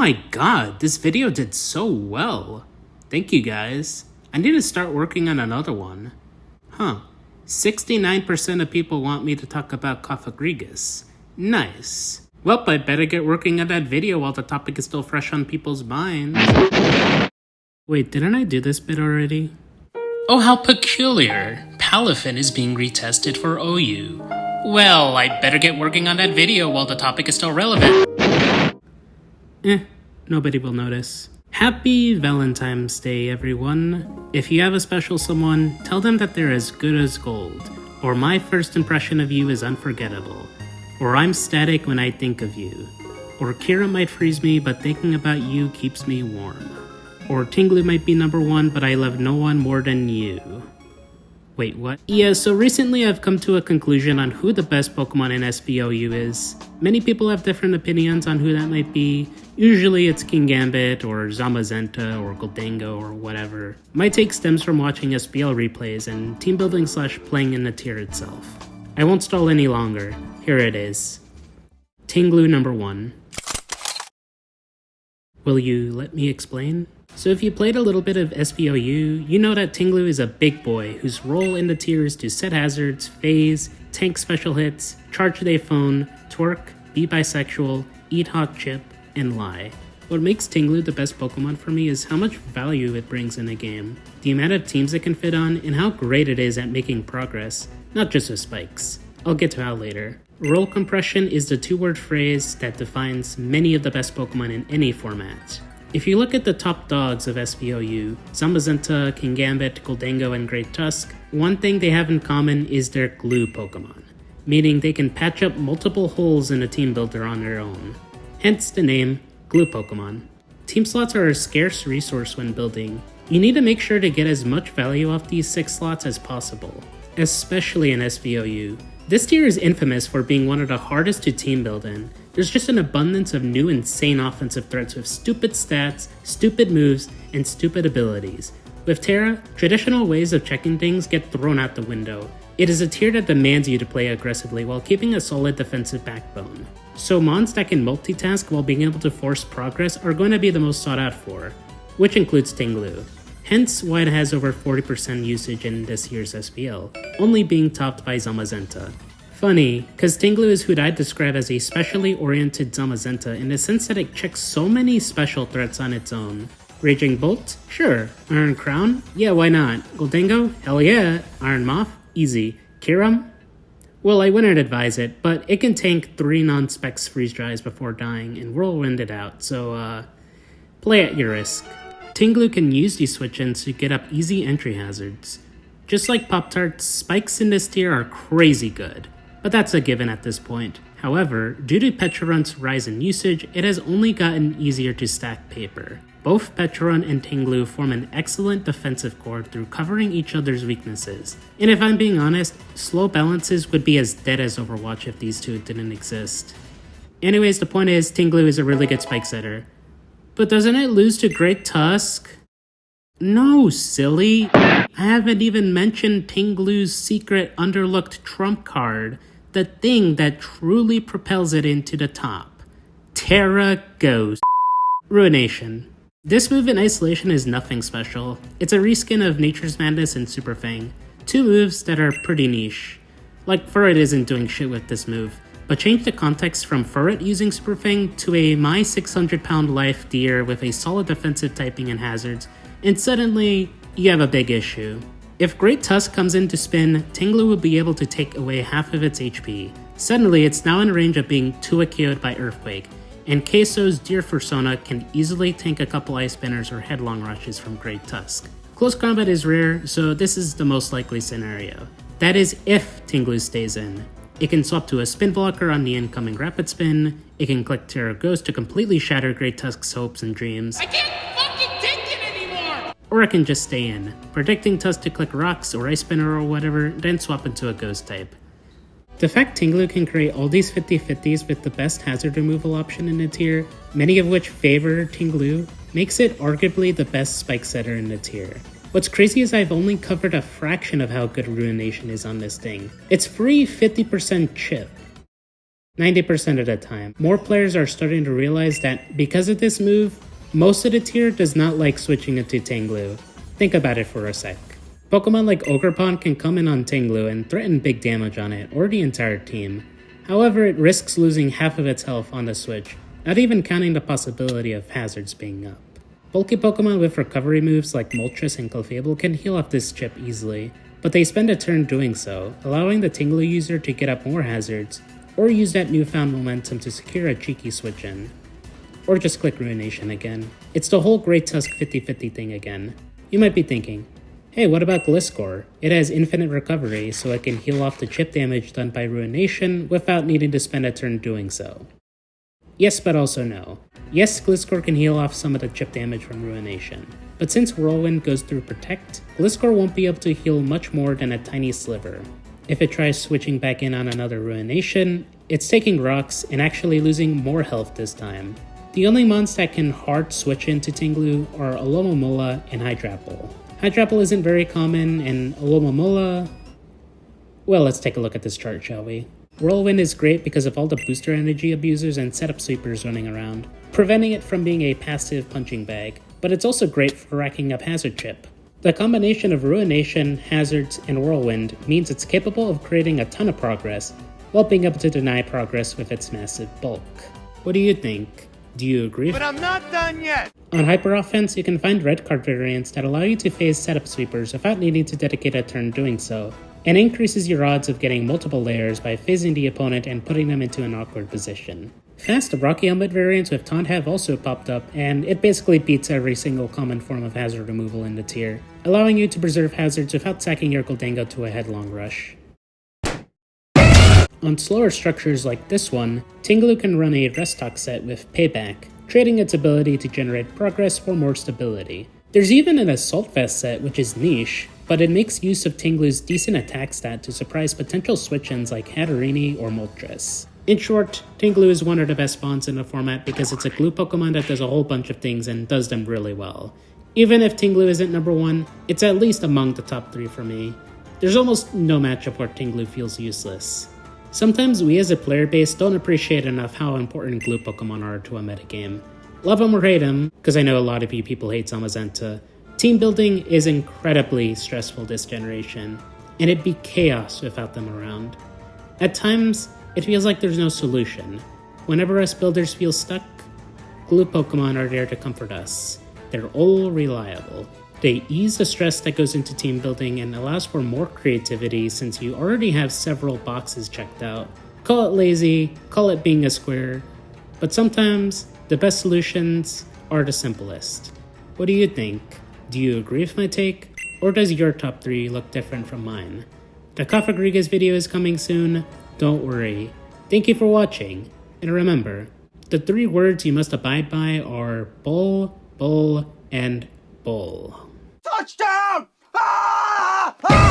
my god, this video did so well. Thank you guys. I need to start working on another one. 69% of people want me to talk about bhkg. Nice. Well, I better get working on that video while the topic is still fresh on people's minds. Wait, didn't I do this bit already? Oh, how peculiar. Palafin is being retested for OU. Well, I better get working on that video while the topic is still relevant. Nobody will notice. Happy Valentine's Day, everyone. If you have a special someone, tell them that they're as good as gold, or my first impression of you is unforgettable, or I'm static when I think of you, or Kira might freeze me but thinking about you keeps me warm, or Ting-Lu might be number one but I love no one more than you. Wait, what? Yeah, so recently I've come to a conclusion on who the best Pokemon in SVOU is. Many people have different opinions on who that might be. Usually it's Kingambit or Zamazenta or Gholdengo or whatever. My take stems from watching SPL replays and team building / playing in the tier itself. I won't stall any longer. Here it is. Ting-Lu number 1. Will you let me explain? So if you played a little bit of SVOU, you know that Ting-Lu is a big boy whose role in the tier is to set hazards, phase, tank special hits, charge their phone, twerk, be bisexual, eat hot chip, and lie. What makes Ting-Lu the best Pokemon for me is how much value it brings in a game, the amount of teams it can fit on, and how great it is at making progress, not just with spikes. I'll get to how later. Role compression is the 2-word phrase that defines many of the best Pokemon in any format. If you look at the top dogs of SVOU, Zamazenta, Kingambit, Gholdengo, and Great Tusk, one thing they have in common is their glue Pokemon, meaning they can patch up multiple holes in a team builder on their own. Hence the name, glue Pokemon. Team slots are a scarce resource when building. You need to make sure to get as much value off these 6 slots as possible, especially in SVOU. This tier is infamous for being one of the hardest to team build in. There's just an abundance of new insane offensive threats with stupid stats, stupid moves, and stupid abilities. With Terra, traditional ways of checking things get thrown out the window. It is a tier that demands you to play aggressively while keeping a solid defensive backbone. So mons that can multitask while being able to force progress are going to be the most sought out for, which includes Ting-Lu. Hence why it has over 40% usage in this year's SPL, only being topped by Zamazenta. Funny, cause Ting-Lu is who I'd describe as a specially oriented Zamazenta in the sense that it checks so many special threats on its own. Raging Bolt? Sure. Iron Crown? Yeah, why not? Gholdengo? Hell yeah. Iron Moth? Easy. Kiram? Well, I wouldn't advise it, but it can tank 3 non-specs freeze dries before dying and whirlwind it out, so play at your risk. Ting-Lu can use these switch-ins to get up easy entry hazards. Just like Pop-Tarts, spikes in this tier are crazy good, but that's a given at this point. However, due to Pecharunt's rise in usage, it has only gotten easier to stack paper. Both Pecharunt and Ting-Lu form an excellent defensive core through covering each other's weaknesses. And if I'm being honest, slow balances would be as dead as Overwatch if these two didn't exist. Anyways, the point is, Ting-Lu is a really good spike setter. But doesn't it lose to Great Tusk? No, silly. I haven't even mentioned Ting-Lu's secret underlooked trump card, the thing that truly propels it into the top. Terra Ghost. Ruination. This move in isolation is nothing special. It's a reskin of Nature's Madness and Super Fang, 2 moves that are pretty niche. Like, Furret isn't doing shit with this move, but change the context from Furret using Super Fang to a my 600-pound life deer with a solid defensive typing and hazards, and suddenly, you have a big issue. If Great Tusk comes in to spin, Ting-Lu will be able to take away half of its HP. Suddenly, it's now in range of being 2-KO'd by Earthquake, and Queso's Deer Fursona can easily tank a couple Ice Spinners or Headlong Rushes from Great Tusk. Close combat is rare, so this is the most likely scenario. That is if Ting-Lu stays in. It can swap to a spin blocker on the incoming rapid spin, it can click Terra Ghost to completely shatter Great Tusk's hopes and dreams, I can't fucking take it anymore! Or it can just stay in, predicting Tusk to click Rocks or Ice Spinner or whatever, then swap into a Ghost type. The fact Ting-Lu can create all these 50-50s with the best hazard removal option in the tier, many of which favor Ting-Lu, makes it arguably the best spike setter in the tier. What's crazy is I've only covered a fraction of how good Ruination is on this thing. It's free 50% chip. 90% of the time. More players are starting to realize that because of this move, most of the tier does not like switching into Ting-Lu. Think about it for a sec. Pokemon like Ogerpon can come in on Ting-Lu and threaten big damage on it or the entire team. However, it risks losing half of its health on the switch, not even counting the possibility of hazards being up. Bulky Pokemon with recovery moves like Moltres and Clefable can heal off this chip easily, but they spend a turn doing so, allowing the Ting-Lu user to get up more hazards, or use that newfound momentum to secure a cheeky switch in. Or just click Ruination again. It's the whole Great Tusk 50-50 thing again. You might be thinking, hey, what about Gliscor? It has infinite recovery, so it can heal off the chip damage done by Ruination without needing to spend a turn doing so. Yes, but also no. Yes, Gliscor can heal off some of the chip damage from Ruination, but since Whirlwind goes through Protect, Gliscor won't be able to heal much more than a tiny sliver. If it tries switching back in on another Ruination, it's taking rocks and actually losing more health this time. The only mons that can hard switch into Ting-Lu are Alomomola and Hydrapple. Hydrapple isn't very common, and Alomomola... Well, let's take a look at this chart, shall we? Whirlwind is great because of all the booster energy abusers and setup sweepers running around, preventing it from being a passive punching bag, but it's also great for racking up hazard chip. The combination of Ruination, Hazards, and Whirlwind means it's capable of creating a ton of progress, while being able to deny progress with its massive bulk. What do you think? Do you agree? But I'm not done yet! On Hyper Offense, you can find red card variants that allow you to phase setup sweepers without needing to dedicate a turn doing so, and increases your odds of getting multiple layers by phasing the opponent and putting them into an awkward position. Fast Rocky Helmet variants with Taunt have also popped up, and it basically beats every single common form of hazard removal in the tier, allowing you to preserve hazards without sacking your Goldango to a headlong rush. On slower structures like this one, Ting-Lu can run a Restock set with Payback, trading its ability to generate progress for more stability. There's even an Assault Vest set which is niche, but it makes use of Ting-Lu's decent attack stat to surprise potential switch-ins like Hatterini or Moltres. In short, Ting-Lu is one of the best spawns in the format because it's a glue Pokemon that does a whole bunch of things and does them really well. Even if Ting-Lu isn't number 1, it's at least among the top 3 for me. There's almost no matchup where Ting-Lu feels useless. Sometimes we as a player base don't appreciate enough how important glue Pokemon are to a metagame. Love them or hate them, because I know a lot of you people hate Zamazenta, team building is incredibly stressful this generation, and it'd be chaos without them around. At times, it feels like there's no solution. Whenever us builders feel stuck, glue Pokemon are there to comfort us. They're all reliable. They ease the stress that goes into team building and allows for more creativity since you already have several boxes checked out. Call it lazy, call it being a square, but sometimes the best solutions are the simplest. What do you think? Do you agree with my take? Or does your top 3 look different from mine? The Kafagrigas video is coming soon, don't worry. Thank you for watching, and remember, the 3 words you must abide by are bull, bull, and bull. Touchdown! Ah! Ah!